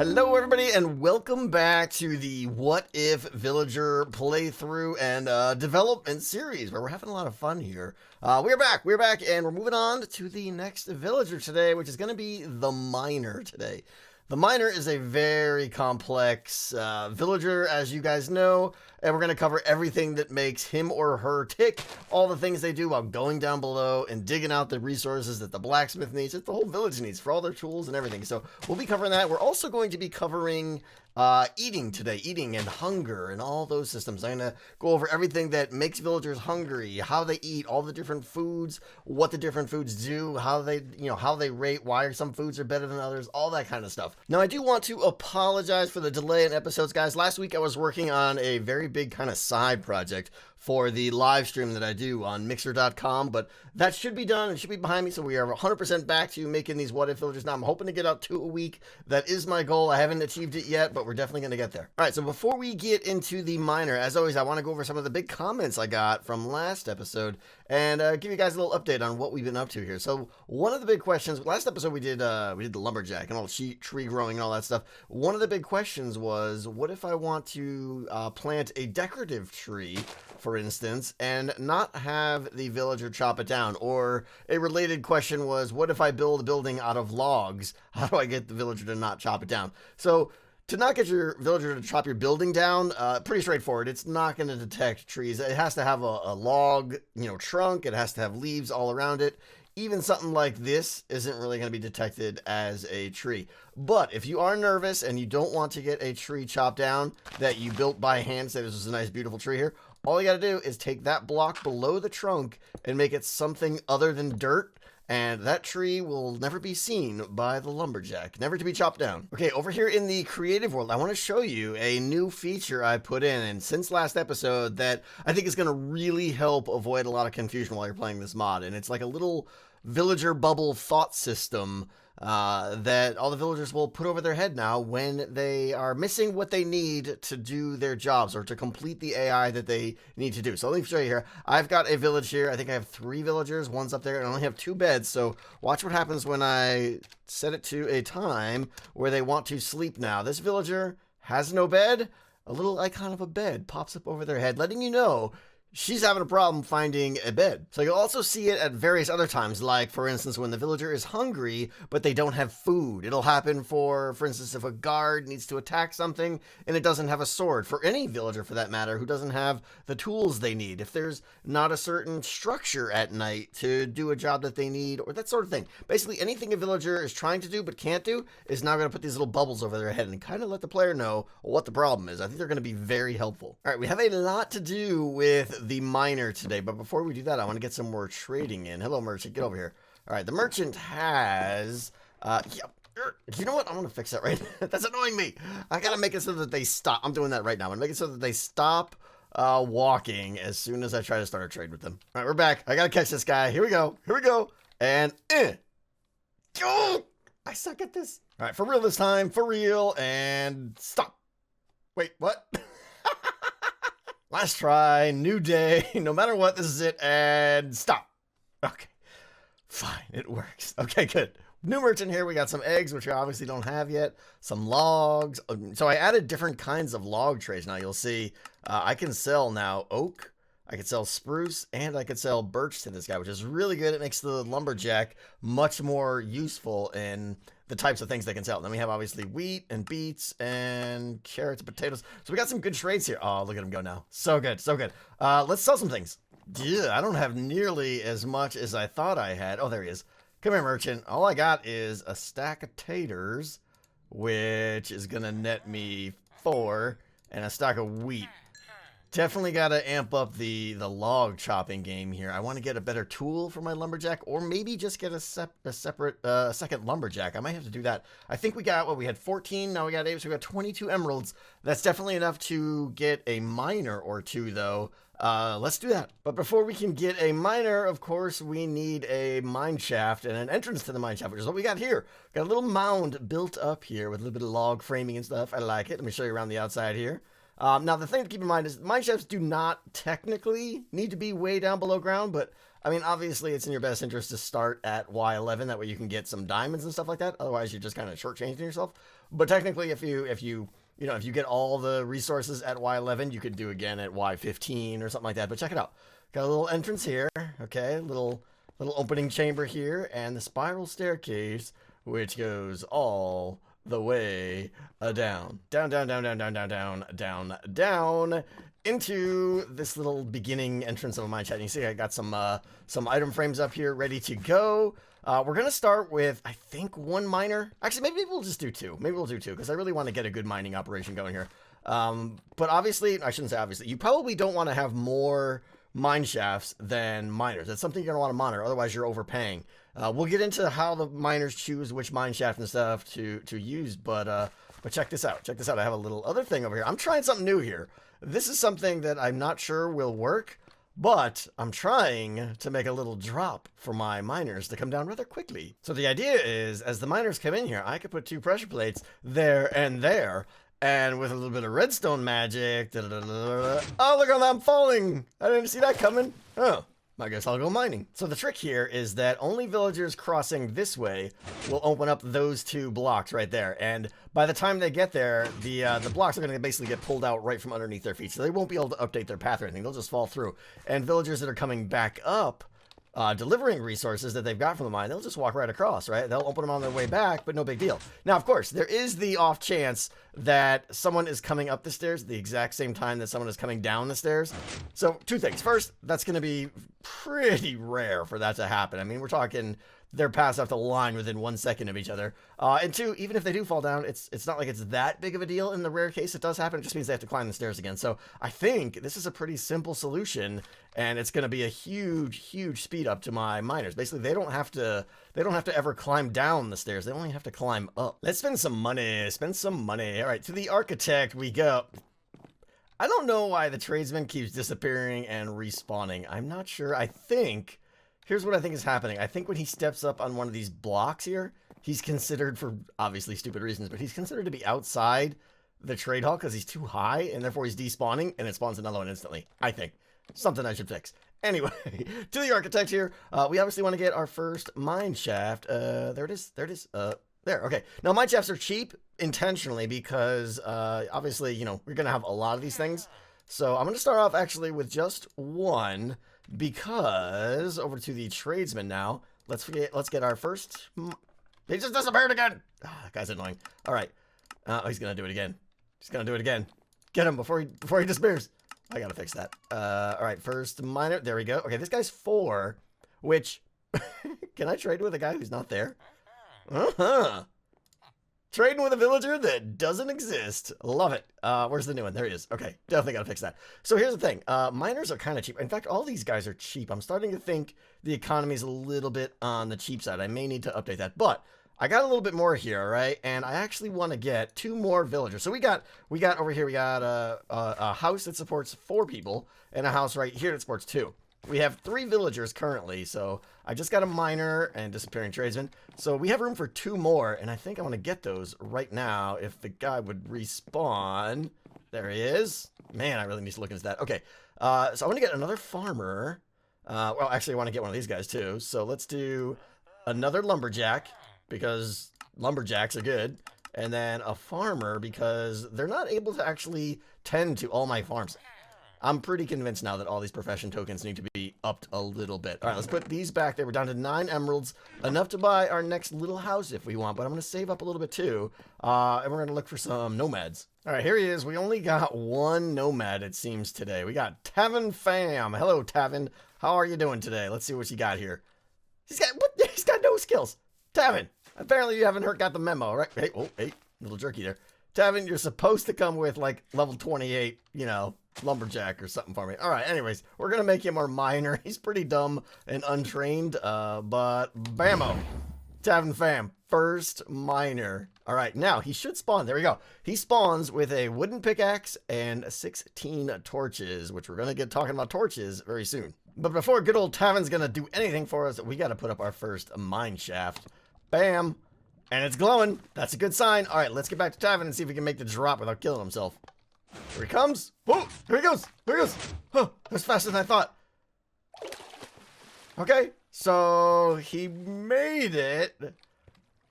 Hello everybody and welcome back to the What If Villager playthrough and development series where we're having a lot of fun here. We're back and we're moving on to the next villager today, which is going to be the miner today. The miner is a very complex villager, as you guys know, and we're going to cover everything that makes him or her tick, all the things they do while going down below and digging out the resources that the blacksmith needs, that the whole village needs for all their tools and everything. So we'll be covering that. We're also going to be covering eating today, eating and hunger and all those systems. I'm going to go over everything that makes villagers hungry, how they eat, all the different foods, what the different foods do, how they rate, why some foods are better than others, all that kind of stuff. Now, I do want to apologize for the delay in episodes, guys. Last week I was working on a very big kind of side project for the live stream that I do on Mixer.com, but that should be done and should be behind me, so we are 100% back to making these What If Villagers. Now, I'm hoping to get out 2 a week. That is my goal. I haven't achieved it yet, but we're definitely going to get there. All right, so before we get into the miner, as always, I want to go over some of the big comments I got from last episode and give you guys a little update on what we've been up to here. So one of the big questions, last episode we did the lumberjack and all the tree growing and all that stuff. One of the big questions was, what if I want to plant a decorative tree, for instance, and not have the villager chop it down? Or a related question was, what if I build a building out of logs? How do I get the villager to not chop it down? So to not get your villager to chop your building down, pretty straightforward. It's not going to detect trees. It has to have a log, trunk. It has to have leaves all around it. Even something like this isn't really going to be detected as a tree. But if you are nervous and you don't want to get a tree chopped down that you built by hand, say this is a nice beautiful tree here, all you got to do is take that block below the trunk and make it something other than dirt, and that tree will never be seen by the lumberjack, never to be chopped down. Okay, over here in the creative world, I want to show you a new feature I put in, and since last episode, that I think is going to really help avoid a lot of confusion while you're playing this mod. And it's like a little villager bubble thought system that all the villagers will put over their head now when they are missing what they need to do their jobs or to complete the AI that they need to do. So let me show you here. I've got a village here. I think I have 3 villagers. One's up there and I only have 2 beds. So watch what happens when I set it to a time where they want to sleep now. This villager has no bed. A little icon of a bed pops up over their head, letting you know she's having a problem finding a bed. So you'll also see it at various other times, like, for instance, when the villager is hungry, but they don't have food. It'll happen for instance, if a guard needs to attack something and it doesn't have a sword. For any villager, for that matter, who doesn't have the tools they need. If there's not a certain structure at night to do a job that they need, or that sort of thing. Basically, anything a villager is trying to do but can't do is now going to put these little bubbles over their head and kind of let the player know what the problem is. I think they're going to be very helpful. All right, we have a lot to do with the miner today, but before we do that, I want to get some more trading in. Hello, merchant, get over here. All right, the merchant has you know what, I'm gonna fix that right that's annoying me. I gotta make it so that they stop. I'm doing that right now. I'm gonna make it so that they stop walking as soon as I try to start a trade with them. All right, we're back. I gotta catch this guy. Here we go, and oh, I suck at this. All right, for real this time, for real, and stop. Wait, what? Last try, new day, no matter what, this is it, and stop. Okay, fine, it works. Okay, good. New merchant here. We got some eggs, which we obviously don't have yet, some logs. So I added different kinds of log trays. Now you'll see I can sell now oak, I could sell spruce, and I could sell birch to this guy, which is really good. It makes the lumberjack much more useful in the types of things they can sell. Then we have obviously wheat and beets and carrots and potatoes. So we got some good trades here. Oh, look at him go now. So good, so good. Let's sell some things. Yeah, I don't have nearly as much as I thought I had. Oh, there he is. Come here, merchant. All I got is a stack of taters, which is going to net me 4, and a stack of wheat. Definitely got to amp up the log chopping game here. I want to get a better tool for my lumberjack, or maybe just get a separate second lumberjack. I might have to do that. I think we got, we had 14, now we got 8, so we got 22 emeralds. That's definitely enough to get a miner or 2, though. Let's do that. But before we can get a miner, of course, we need a mine shaft and an entrance to the mine shaft, which is what we got here. Got a little mound built up here with a little bit of log framing and stuff. I like it. Let me show you around the outside here. Now, the thing to keep in mind is mine shafts do not technically need to be way down below ground, but I mean, obviously, it's in your best interest to start at Y11. That way you can get some diamonds and stuff like that. Otherwise, you're just kind of shortchanging yourself. But technically, if you get all the resources at Y11, you could do again at Y15 or something like that. But check it out. Got a little entrance here. Okay, little opening chamber here, and the spiral staircase, which goes all the way down into this little beginning entrance of my chat. You see I got some item frames up here ready to go. We're gonna start with, I think, one miner. Actually, maybe we'll just do two. Maybe we'll do two, because I really want to get a good mining operation going here. But obviously, I shouldn't say obviously, you probably don't want to have more mine shafts than miners. That's something you're gonna want to monitor, otherwise you're overpaying. We'll get into how the miners choose which mine shaft and stuff to use, but check this out. Check this out. I have a little other thing over here. I'm trying something new here. This is something that I'm not sure will work, but I'm trying to make a little drop for my miners to come down rather quickly. So the idea is, as the miners come in here, I could put 2 pressure plates there and there, and with a little bit of redstone magic, oh, look at that, I'm falling. I didn't see that coming. Oh, I guess I'll go mining. So the trick here is that only villagers crossing this way will open up those 2 blocks right there. And by the time they get there, the blocks are going to basically get pulled out right from underneath their feet. So they won't be able to update their path or anything. They'll just fall through. And villagers that are coming back up, delivering resources that they've got from the mine, they'll just walk right across, right? They'll open them on their way back, but no big deal. Now, of course, there is the off chance that someone is coming up the stairs at the exact same time that someone is coming down the stairs. So 2 things. First, that's going to be pretty rare for that to happen. I mean, we're talking their paths have to line within 1 second of each other. And 2, even if they do fall down, it's not like it's that big of a deal. In the rare case it does happen, it just means they have to climb the stairs again. So I think this is a pretty simple solution, and it's going to be a huge speed up to my miners. Basically, they don't have to ever climb down the stairs. They only have to climb up. Let's spend some money. All right, to the architect we go. I don't know why the tradesman keeps disappearing and respawning. I'm not sure. I think, here's what I think is happening. I think when he steps up on one of these blocks here, he's considered, for obviously stupid reasons, but he's considered to be outside the trade hall because he's too high, and therefore he's despawning, and it spawns another one instantly. I think. Something I should fix. Anyway, to the architect here, we obviously want to get our first mine shaft. There it is. There, okay. Now, mine shafts are cheap intentionally because, obviously, you know, we're going to have a lot of these things. So I'm going to start off actually with just one because, over to the tradesman now, let's get our first, he just disappeared again. Ah, that guy's annoying. All right. Oh, he's going to do it again. He's going to do it again. Get him before he disappears. I got to fix that. All right, first miner. There we go. Okay, this guy's 4, which, can I trade with a guy who's not there? Trading with a villager that doesn't exist. Love it. Where's the new one? There he is. Okay, definitely gotta fix that. So here's the thing. Miners are kind of cheap. In fact, all these guys are cheap. I'm starting to think the economy is a little bit on the cheap side. I may need to update that, but I got a little bit more here, all right? And I actually want to get 2 more villagers. So we got over here, we got a house that supports 4 people and a house right here that supports 2. We have 3 villagers currently, so I just got a miner and disappearing tradesman. So we have room for 2 more, and I think I want to get those right now if the guy would respawn. There he is. Man, I really need to look into that. Okay, so I want to get another farmer. Well, actually, I want to get one of these guys too. So let's do another lumberjack, because lumberjacks are good. And then a farmer, because they're not able to actually tend to all my farms. I'm pretty convinced now that all these profession tokens need to be upped a little bit. All right, let's put these back there. We're down to 9 emeralds, enough to buy our next little house if we want, but I'm going to save up a little bit too, and we're going to look for some nomads. All right, here he is. We only got 1 nomad, it seems, today. We got Tavin Fam. Hello, Tavin. How are you doing today? Let's see what you got here. He's got no skills. Tavin, apparently you haven't got the memo, right? Hey, oh, hey, little jerky there. Tavin, you're supposed to come with, like, level 28, you know, lumberjack or something for me. All right, anyways, we're going to make him our miner. He's pretty dumb and untrained, but bammo. Tavin Fam, first miner. All right, now he should spawn. There we go. He spawns with a wooden pickaxe and 16 torches, which we're going to get talking about torches very soon. But before good old Tavin's going to do anything for us, we got to put up our first mine shaft. Bam. And it's glowing. That's a good sign. All right, let's get back to Tavin and see if we can make the drop without killing himself. Here he comes. Whoa, here he goes. Here he goes. Oh, that's faster than I thought. Okay, so he made it.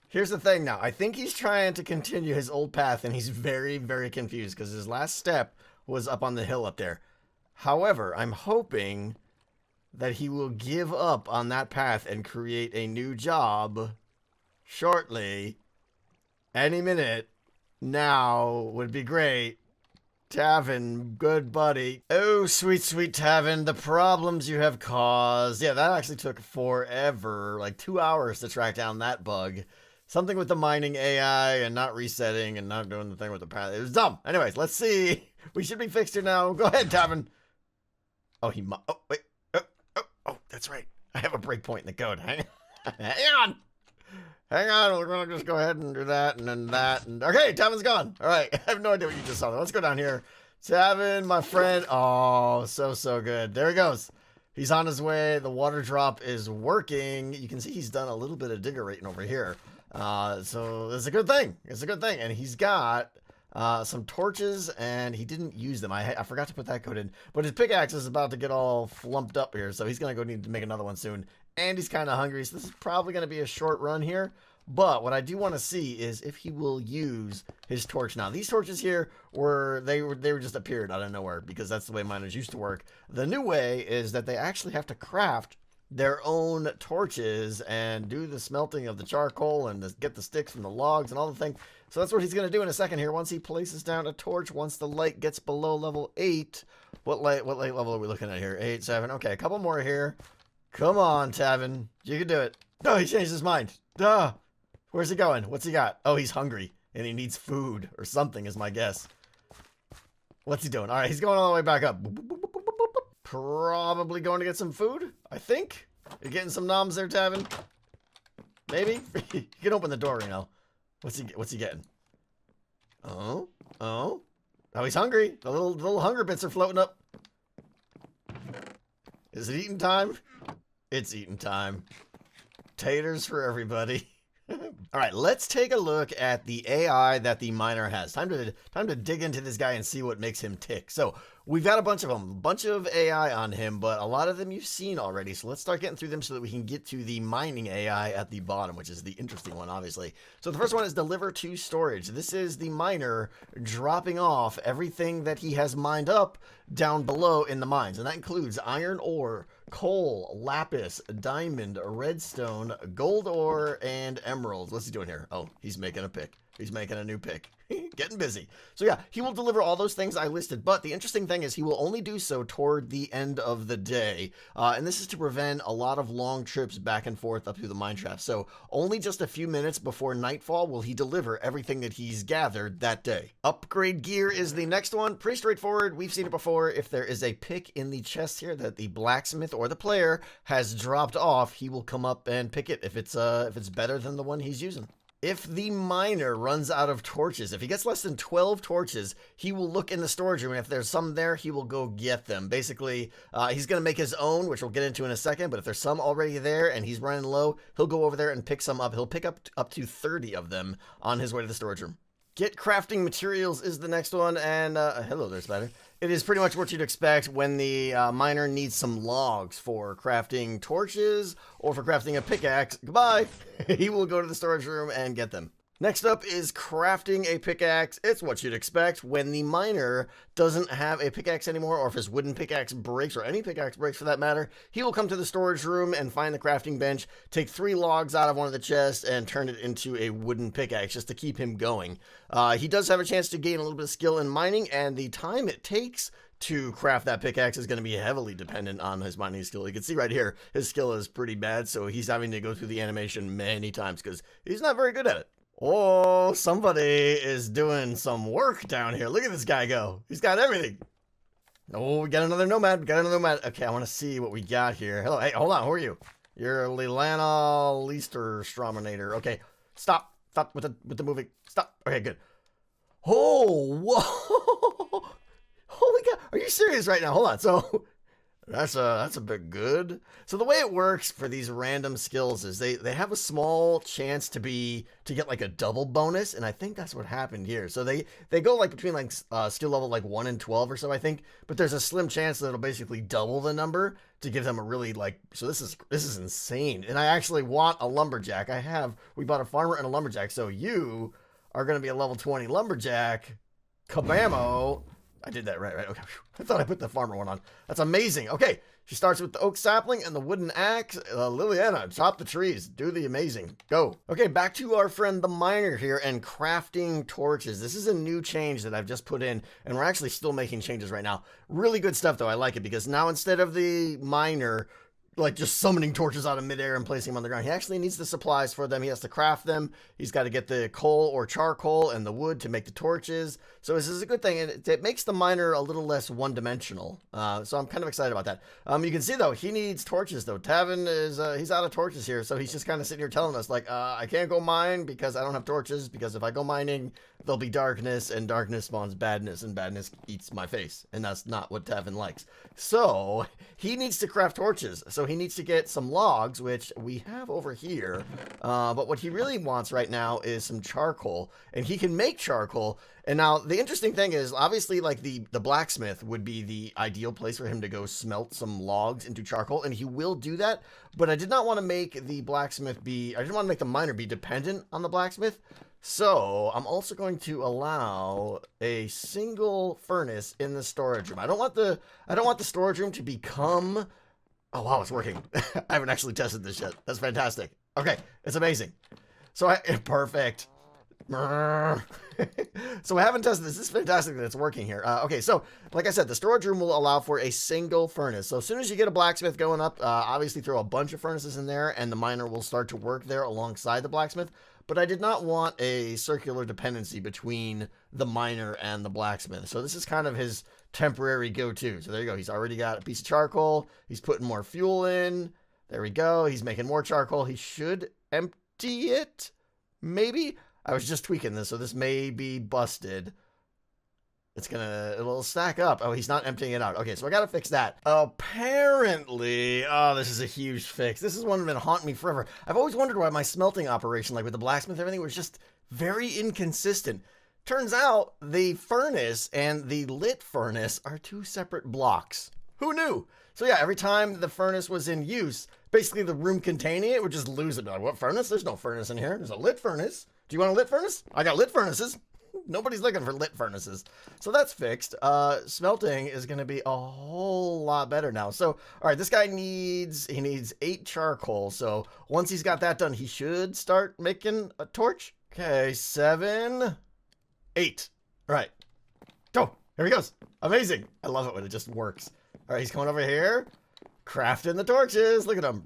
Here's the thing now. I think he's trying to continue his old path, and he's very, very confused because his last step was up on the hill up there. However, I'm hoping that he will give up on that path and create a new job shortly. Any minute now would be great. Tavin, good buddy. Oh, sweet, sweet Tavin, the problems you have caused. Yeah, that actually took forever, like 2 hours to track down that bug. Something with the mining AI and not resetting and not doing the thing with the path. It was dumb. Anyways, let's see. We should be fixed here now. Go ahead, Tavin. Oh, oh, wait. Oh, that's right. I have a breakpoint in the code. Hang on. Hang on, we're going to just go ahead and do that and then that. And okay, Tavin's gone. All right, I have no idea what you just saw. Let's go down here. Tavin, my friend. Oh, so good. There he goes. He's on his way. The water drop is working. You can see he's done a little bit of digger rating over here. So it's a good thing. It's a good thing. And he's got some torches, and he didn't use them. I forgot to put that code in. But his pickaxe is about to get all flumped up here, so he's going to go need to make another one soon. And he's kind of hungry, so this is probably going to be a short run here. But what I do want to see is if he will use his torch now. These torches here they were just appeared out of nowhere because that's the way miners used to work. The new way is that they actually have to craft their own torches and do the smelting of the charcoal and get the sticks from the logs and all the things. So that's what he's going to do in a second here. Once he places down a torch, once the light gets below level 8. What light level are we looking at here? 8, 7. Okay, a couple more here. Come on, Tavin. You can do it. No, he changed his mind. Duh. Where's he going? What's he got? Oh, he's hungry. And he needs food or something is my guess. What's he doing? All right, he's going all the way back up. Probably going to get some food, I think. You're getting some noms there, Tavin? Maybe? You can open the door, you know. What's he getting? Oh, he's hungry. The little hunger bits are floating up. Is it eating time? It's eating time. Taters for everybody. All right, let's take a look at the AI that the miner has. Time to dig into this guy and see what makes him tick. So we've got a bunch of them, a bunch of AI on him, but a lot of them you've seen already. So let's start getting through them so that we can get to the mining AI at the bottom, which is the interesting one, obviously. So the first one is deliver to storage. This is the miner dropping off everything that he has mined up down below in the mines. And that includes iron ore, coal, lapis, diamond, redstone, gold ore, and emeralds. What's he doing here? Oh, he's making a pick. He's making a new pick. Getting busy. So yeah, he will deliver all those things I listed, but the interesting thing is he will only do so toward the end of the day. And this is to prevent a lot of long trips back and forth up through the mine shaft. So only just a few minutes before nightfall will he deliver everything that he's gathered that day. Upgrade gear is the next one. Pretty straightforward. We've seen it before. If there is a pick in the chest here that the blacksmith or the player has dropped off, he will come up and pick it if it's better than the one he's using. If the miner runs out of torches, if he gets less than 12 torches, he will look in the storage room, and if there's some there, he will go get them. Basically, he's going to make his own, which we'll get into in a second, but if there's some already there and he's running low, he'll go over there and pick some up. He'll pick up to 30 of them on his way to the storage room. Get crafting materials is the next one, and hello there, Spider. It is pretty much what you'd expect when the miner needs some logs for crafting torches or for crafting a pickaxe. Goodbye! He will go to the storage room and get them. Next up is crafting a pickaxe. It's what you'd expect when the miner doesn't have a pickaxe anymore, or if his wooden pickaxe breaks, or any pickaxe breaks for that matter, he will come to the storage room and find the crafting bench, take 3 logs out of one of the chests, and turn it into a wooden pickaxe just to keep him going. He does have a chance to gain a little bit of skill in mining, and the time it takes to craft that pickaxe is going to be heavily dependent on his mining skill. You can see right here, his skill is pretty bad, so he's having to go through the animation many times because he's not very good at it. Oh, somebody is doing some work down here. Look at this guy go. He's got everything. Oh, we got another nomad. Okay, I want to see what we got here. Hello. Hey, hold on. Who are you? You're Lilana Leisterstrominator. Okay, stop. Stop with the moving. Stop. Okay, good. Oh, whoa. Holy cow. Are you serious right now? Hold on. So That's a bit good. So the way it works for these random skills is they have a small chance to get like a double bonus, and I think that's what happened here. So they go like between like skill level like 1 and 12 or so, I think, but there's a slim chance that it'll basically double the number to give them a really like. So this is insane, and I actually want a lumberjack. We bought a farmer and a lumberjack, so you are going to be a level 20 lumberjack. Kabamo. I did that right. Okay. I thought I put the farmer one on. That's amazing. Okay. She starts with the oak sapling and the wooden axe. Liliana, chop the trees. Do the amazing. Go. Okay, back to our friend the miner here and crafting torches. This is a new change that I've just put in, and we're actually still making changes right now. Really good stuff, though. I like it because now instead of the miner like just summoning torches out of midair and placing them on the ground, he actually needs the supplies for them. He has to craft them. He's got to get the coal or charcoal and the wood to make the torches. So this is a good thing, and it makes the miner a little less one-dimensional. So I'm kind of excited about that. You can see, though, he needs torches, though. Tavin is he's out of torches here, so he's just kind of sitting here telling us, like, I can't go mine because I don't have torches, because if I go mining, there'll be darkness, and darkness spawns badness, and badness eats my face, and that's not what Tavin likes. So he needs to craft torches. So he needs to get some logs, which we have over here. But what he really wants right now is some charcoal, and he can make charcoal. And now the interesting thing is, obviously, like the blacksmith would be the ideal place for him to go smelt some logs into charcoal, and he will do that. But I did not want to make the blacksmith I didn't want to make the miner be dependent on the blacksmith. So I'm also going to allow a single furnace in the storage room. I don't want the storage room to become. Oh wow, it's working. I haven't actually tested this yet. That's fantastic. Okay, it's amazing. So perfect. So I haven't tested this. This is fantastic that it's working here. Okay, so like I said, the storage room will allow for a single furnace. So as soon as you get a blacksmith going up, obviously throw a bunch of furnaces in there, and the miner will start to work there alongside the blacksmith. But I did not want a circular dependency between the miner and the blacksmith. So this is kind of his temporary go-to. So there you go. He's already got a piece of charcoal. He's putting more fuel in. There we go. He's making more charcoal. He should empty it. Maybe. I was just tweaking this, so this may be busted. It'll stack up. Oh, he's not emptying it out. Okay, so I gotta fix that. Apparently, oh, this is a huge fix. This is one that's been haunting me forever. I've always wondered why my smelting operation, like with the blacksmith and everything, was just very inconsistent. Turns out the furnace and the lit furnace are two separate blocks. Who knew? So yeah, every time the furnace was in use, basically the room containing it would just lose it. Like, what furnace? There's no furnace in here. There's a lit furnace. Do you want a lit furnace? I got lit furnaces. Nobody's looking for lit furnaces. So that's fixed. Smelting is going to be a whole lot better now. So, all right, this guy needs 8 charcoal. So once he's got that done, he should start making a torch. Okay, 7, 8. All right, go. Here he goes. Amazing. I love it when it just works. All right, he's coming over here. Crafting the torches. Look at him.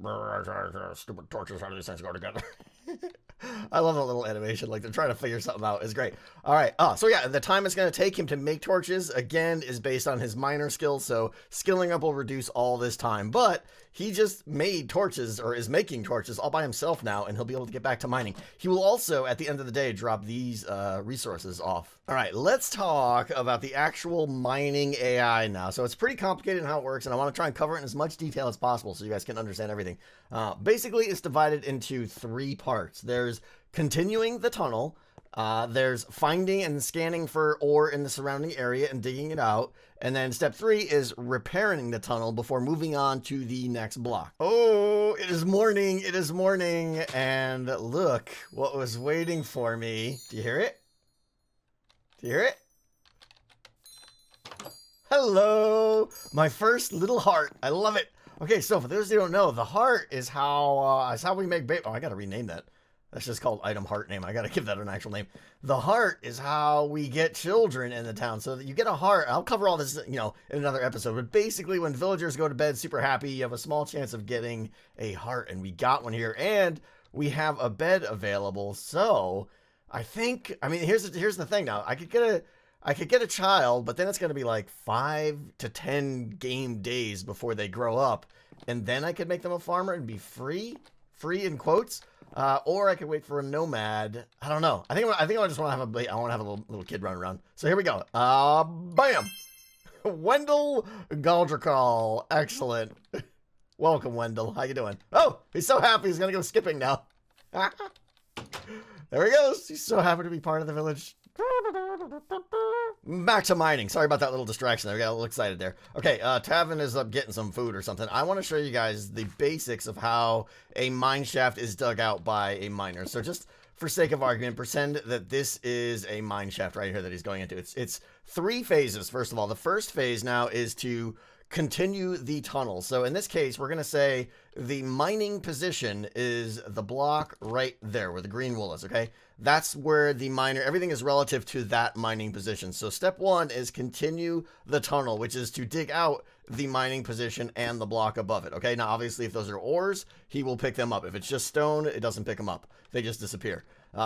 Stupid torches. How do these things go together? I love that little animation. Like they're trying to figure something out. It's great. All right. So yeah, the time it's going to take him to make torches, again, is based on his miner skills. So skilling up will reduce all this time. But he just made torches, or is making torches all by himself now, and he'll be able to get back to mining. He will also, at the end of the day, drop these resources off. All right. Let's talk about the actual mining AI now. So it's pretty complicated in how it works, and I want to try and cover it in as much detail as possible so you guys can understand everything. Basically, it's divided into 3 parts. There's continuing the tunnel. There's finding and scanning for ore in the surrounding area and digging it out. And then step 3 is repairing the tunnel before moving on to the next block. Oh, it is morning. It is morning. And look what was waiting for me. Do you hear it? Do you hear it? Hello, my first little heart. I love it. Okay, so for those who don't know, the heart is how we make bait. Oh, I gotta rename that. That's just called item heart name. I gotta give that an actual name. The heart is how we get children in the town. So that you get a heart. I'll cover all this, in another episode. But basically, when villagers go to bed super happy, you have a small chance of getting a heart, and we got one here, and we have a bed available. So I mean, here's the thing. Now I could get a child, but then it's going to be like 5 to 10 game days before they grow up. And then I could make them a farmer and be free in quotes. Or I could wait for a nomad. I don't know. I think I just want to have I want to have a little kid run around. So here we go. Bam. Wendell Galdricall. Excellent. Welcome, Wendell. How you doing? Oh, he's so happy he's going to go skipping now. There he goes. He's so happy to be part of the village. Back to mining. Sorry about that little distraction there. I got a little excited there. Okay, Tavin is up getting some food or something. I want to show you guys the basics of how a mine shaft is dug out by a miner. So just for sake of argument, pretend that this is a mine shaft right here that he's going into. It's 3 phases, first of all. The first phase now is to continue the tunnel. So in this case, we're going to say the mining position is the block right there where the green wool is, okay? That's where the miner, everything is relative to that mining position. So step 1 is continue the tunnel, which is to dig out the mining position and the block above it, okay? Now, obviously, if those are ores, he will pick them up. If it's just stone, it doesn't pick them up. They just disappear.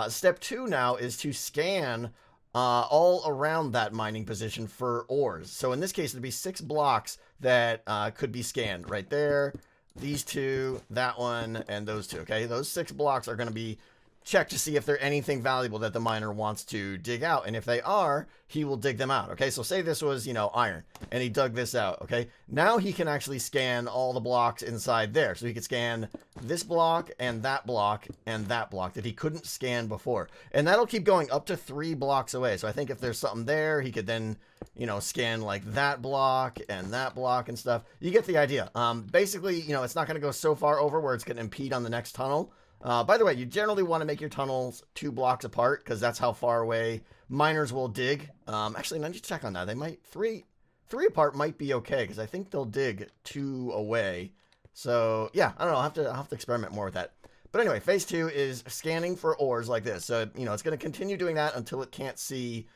Step 2 now is to scan all around that mining position for ores. So in this case, it'd be 6 blocks that could be scanned right there. These 2, that one, and those 2, okay? Those 6 blocks are going to be checked to see if they're anything valuable that the miner wants to dig out. And if they are, he will dig them out, okay? So say this was, you know, iron, and he dug this out, okay? Now he can actually scan all the blocks inside there. So he could scan this block and that block and that block that he couldn't scan before. And that'll keep going up to 3 blocks away. So I think if there's something there, he could then, you know, scan like that block and stuff. You get the idea. Basically, you know, it's not going to go so far over where it's going to impede on the next tunnel. By the way, you generally want to make your tunnels 2 blocks apart because that's how far away miners will dig. Actually, I need to check on that. They might, 3 apart might be okay because I think they'll dig 2 away. So yeah, I don't know. I'll have to experiment more with that. But anyway, phase 2 is scanning for ores like this. So, you know, it's going to continue doing that until it can't see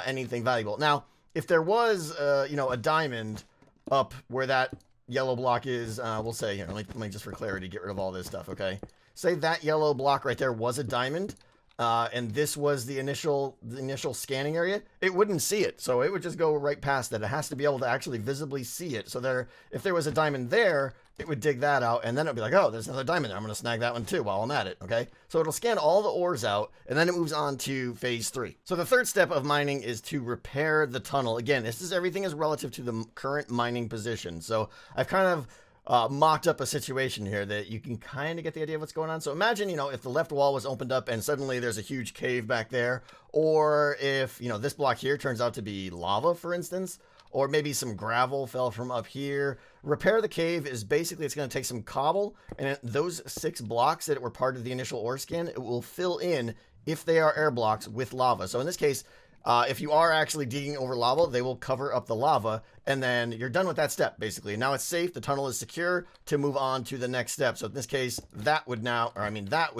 anything valuable. Now, if there was, you know, a diamond up where that yellow block is, we'll say here, let me just for clarity get rid of all this stuff, okay? Say that yellow block right there was a diamond, and this was the initial scanning area, it wouldn't see it. So it would just go right past it. It has to be able to actually visibly see it. So if there was a diamond there, it would dig that out, and then it'd be like, oh, there's another diamond there. I'm going to snag that one too while I'm at it, okay? So it'll scan all the ores out, and then it moves on to phase 3. So the third step of mining is to repair the tunnel. Again, this is everything is relative to the current mining position. So I've kind of mocked up a situation here that you can kind of get the idea of what's going on. So imagine, you know, if the left wall was opened up and suddenly there's a huge cave back there, or if, you know, this block here turns out to be lava, for instance, or maybe some gravel fell from up here. Repair the cave is basically, it's going to take some cobble, and those 6 blocks that were part of the initial ore scan, it will fill in if they are air blocks with lava. So in this case, if you are actually digging over lava, they will cover up the lava, and then you're done with that step, basically. Now it's safe, the tunnel is secure to move on to the next step. So in this case, that would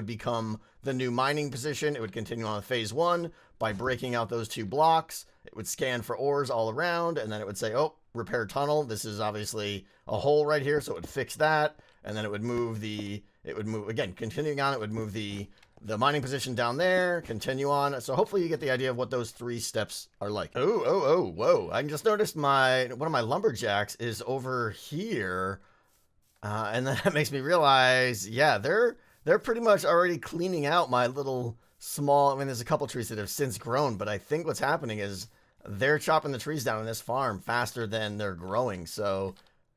become the new mining position. It would continue on with phase 1 by breaking out those 2 blocks. It would scan for ores all around, and then it would say, oh, repair tunnel. This is obviously a hole right here, so it would fix that, and then it would move again, continuing on, it would move the mining position down there, continue on. So hopefully you get the idea of what those 3 steps are like. Oh, whoa. I just noticed one of my lumberjacks is over here. And then that makes me realize, yeah, they're pretty much already cleaning out my little small, I mean, there's a couple trees that have since grown, but I think what's happening is they're chopping the trees down in this farm faster than they're growing. So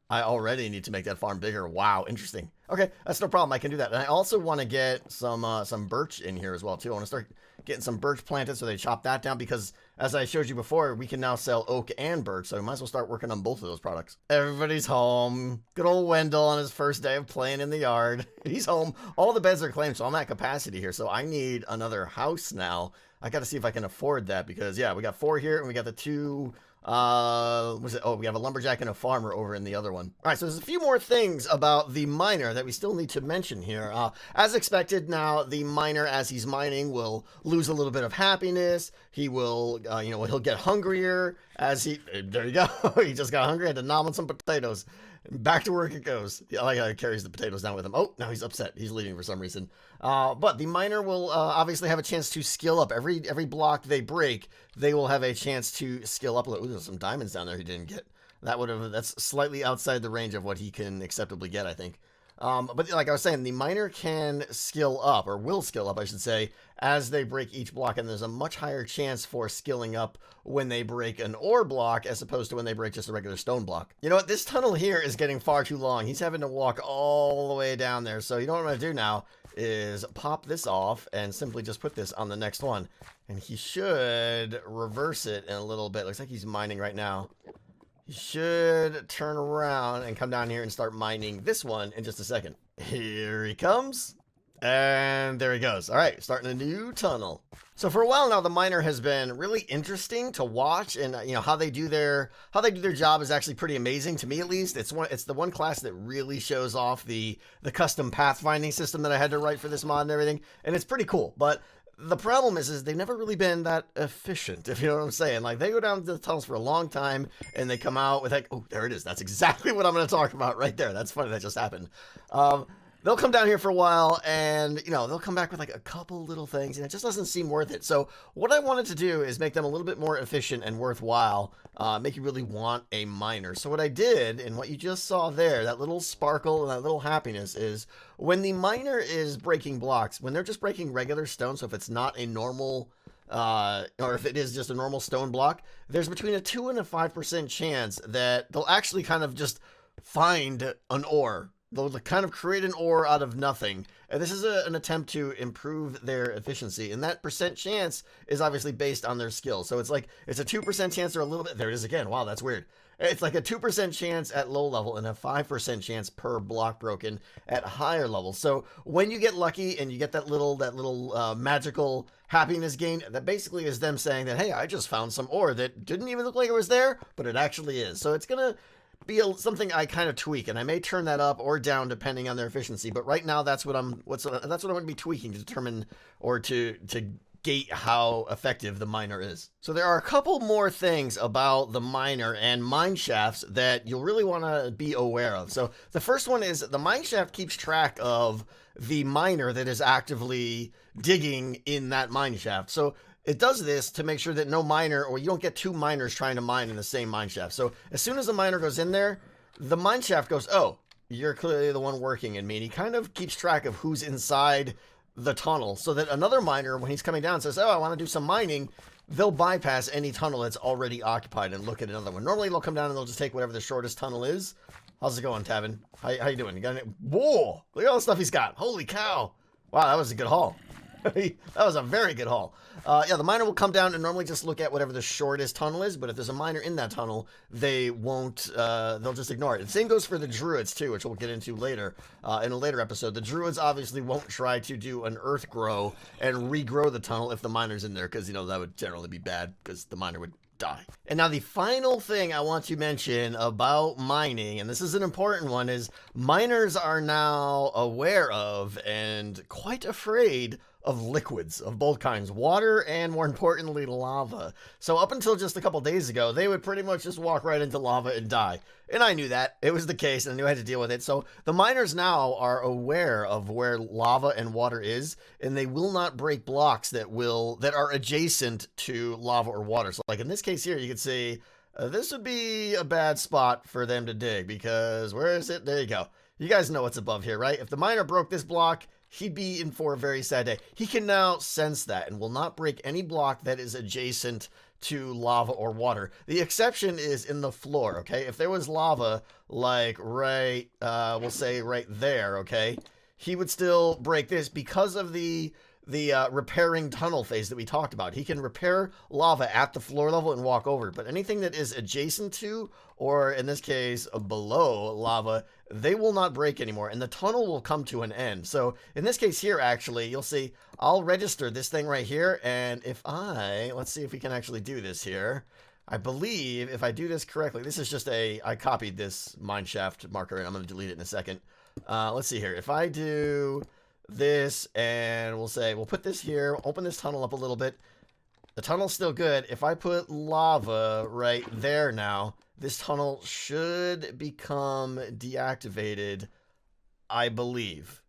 I already need to make that farm bigger. Wow, interesting. Okay, that's no problem. I can do that. And I also want to get some birch in here as well, too. I want to start getting some birch planted so they chop that down because, as I showed you before, we can now sell oak and birch, so we might as well start working on both of those products. Everybody's home. Good old Wendell on his first day of playing in the yard. He's home. All the beds are claimed, so I'm at capacity here, so I need another house now. I got to see if I can afford that because, yeah, we got 4 here, and we got the 2... we have a lumberjack and a farmer over in the other one. All right, so there's a few more things about the miner that we still need to mention here. As expected, now the miner, as he's mining, will lose a little bit of happiness. He will, he'll get hungrier as there you go. He just got hungry, had to nom on some potatoes. Back to work it goes. I like how he carries the potatoes down with him. Oh, now he's upset. He's leaving for some reason. But the miner will obviously have a chance to skill up. Every block they break, they will have a chance to skill up. Ooh, there's some diamonds down there he didn't get. That's slightly outside the range of what he can acceptably get, I think. But like I was saying, the miner can skill up, or will skill up, I should say, as they break each block, and there's a much higher chance for skilling up when they break an ore block as opposed to when they break just a regular stone block. You know what? This tunnel here is getting far too long. He's having to walk all the way down there. So you know what I'm going to do now is pop this off and simply just put this on the next one. And he should reverse it in a little bit. Looks like he's mining right now. He should turn around and come down here and start mining this one in just a second. Here he comes. And there he goes. All right, starting a new tunnel. So for a while now, the miner has been really interesting to watch, and you know how they do their job is actually pretty amazing to me, at least. It's the one class that really shows off the custom pathfinding system that I had to write for this mod and everything, and it's pretty cool. But the problem is they've never really been that efficient, if you know what I'm saying. Like, they go down the tunnels for a long time, and they come out with like, oh, there it is. That's exactly what I'm going to talk about right there. That's funny that just happened. They'll come down here for a while, and, you know, they'll come back with like a couple little things, and it just doesn't seem worth it. So what I wanted to do is make them a little bit more efficient and worthwhile, make you really want a miner. So what I did, and what you just saw there, that little sparkle and that little happiness, is when the miner is breaking blocks, when they're just breaking regular stone, so if it's not a normal, or if it is just a normal stone block, there's between a 2 and a 5% chance that they'll actually kind of just find an ore. They'll kind of create an ore out of nothing. And this is an attempt to improve their efficiency. And that percent chance is obviously based on their skill. So it's like, it's a 2% chance or a little bit. There it is again. Wow, that's weird. It's like a 2% chance at low level and a 5% chance per block broken at higher levels. So when you get lucky and you get that little magical happiness gain, that basically is them saying that, hey, I just found some ore that didn't even look like it was there, but it actually is. So it's going to be something I kind of tweak, and I may turn that up or down depending on their efficiency. But right now, that's what I'm going to be tweaking to determine or to gate how effective the miner is. So there are a couple more things about the miner and mine shafts that you'll really want to be aware of. So the first one is the mine shaft keeps track of the miner that is actively digging in that mine shaft. So it does this to make sure that no miner, or you don't get two miners trying to mine in the same mine shaft. So as soon as the miner goes in there, the mine shaft goes, oh, you're clearly the one working in me. And he kind of keeps track of who's inside the tunnel, so that another miner, when he's coming down, says, oh, I want to do some mining, they'll bypass any tunnel that's already occupied and look at another one. Normally they'll come down and they'll just take whatever the shortest tunnel is. How's it going, Tavin? How you doing? You got any? Whoa, look at all the stuff he's got. Holy cow. Wow, that was a good haul. That was a very good haul. Yeah, the miner will come down and normally just look at whatever the shortest tunnel is, but if there's a miner in that tunnel, they won't, they'll just ignore it. The same goes for the druids too, which we'll get into later, in a later episode. The druids obviously won't try to do an earth grow and regrow the tunnel if the miner's in there, because, you know, that would generally be bad, because the miner would die. And now the final thing I want to mention about mining, and this is an important one, is miners are now aware of and quite afraid of liquids of both kinds, water and, more importantly, lava. So up until just a couple days ago, they would pretty much just walk right into lava and die. And I knew that. It was the case, and I knew I had to deal with it. So the miners now are aware of where lava and water is, and they will not break blocks that are adjacent to lava or water. So like in this case here, you could see this would be a bad spot for them to dig, because where is it? There you go. You guys know what's above here, right? If the miner broke this block, he'd be in for a very sad day. He can now sense that and will not break any block that is adjacent to lava or water. The exception is in the floor, okay? If there was lava, like right, we'll say right there, okay? He would still break this because of the repairing tunnel phase that we talked about. He can repair lava at the floor level and walk over, but anything that is adjacent to, or in this case, below lava, they will not break anymore, and the tunnel will come to an end. So in this case here, actually, you'll see, I'll register this thing right here, and if let's see if we can actually do this here. I believe if I do this correctly, this is just I copied this mineshaft marker, and I'm going to delete it in a second. Let's see here. If I do this, and we'll put this here, open this tunnel up a little bit. The tunnel's still good. If I put lava right there now, this tunnel should become deactivated, I believe.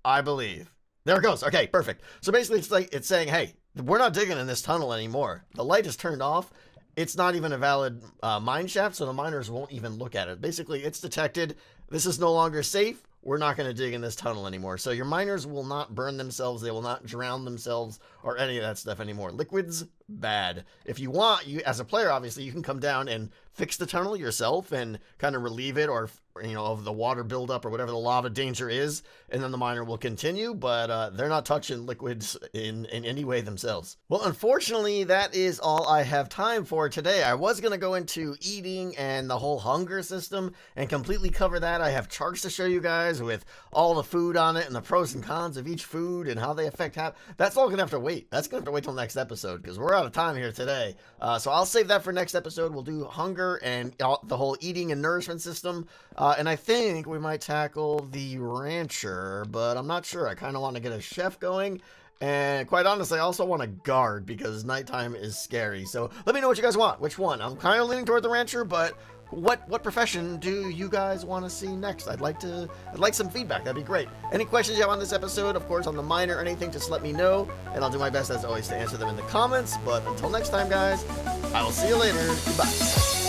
There it goes. Okay, perfect. So basically it's saying, hey, we're not digging in this tunnel anymore. The light is turned off. It's not even a valid mine shaft, so the miners won't even look at it. Basically, it's detected. This is no longer safe. we're not going to dig in this tunnel anymore. So your miners will not burn themselves, they will not drown themselves, or any of that stuff anymore. Liquids, bad. If you want, you as a player, obviously, you can come down and fix the tunnel yourself and kind of relieve it, or of the water buildup or whatever the lava danger is, and then the miner will continue, but they're not touching liquids in any way themselves. Well, unfortunately, that is all I have time for today. I was going to go into eating and the whole hunger system and completely cover that. I have charts to show you guys with all the food on it and the pros and cons of each food and how they affect that's all going to have to wait. That's going to have to wait till next episode because we're out of time here today. So I'll save that for next episode. We'll do hunger and the whole eating and nourishment system. And I think we might tackle the rancher, but I'm not sure. I kind of want to get a chef going. And quite honestly, I also want a guard because nighttime is scary. So let me know what you guys want. Which one? I'm kind of leaning toward the rancher, but what profession do you guys want to see next? I'd like some feedback. That'd be great. Any questions you have on this episode, of course, on the miner or anything, just let me know, and I'll do my best as always to answer them in the comments. But until next time, guys, I will see you later. Goodbye.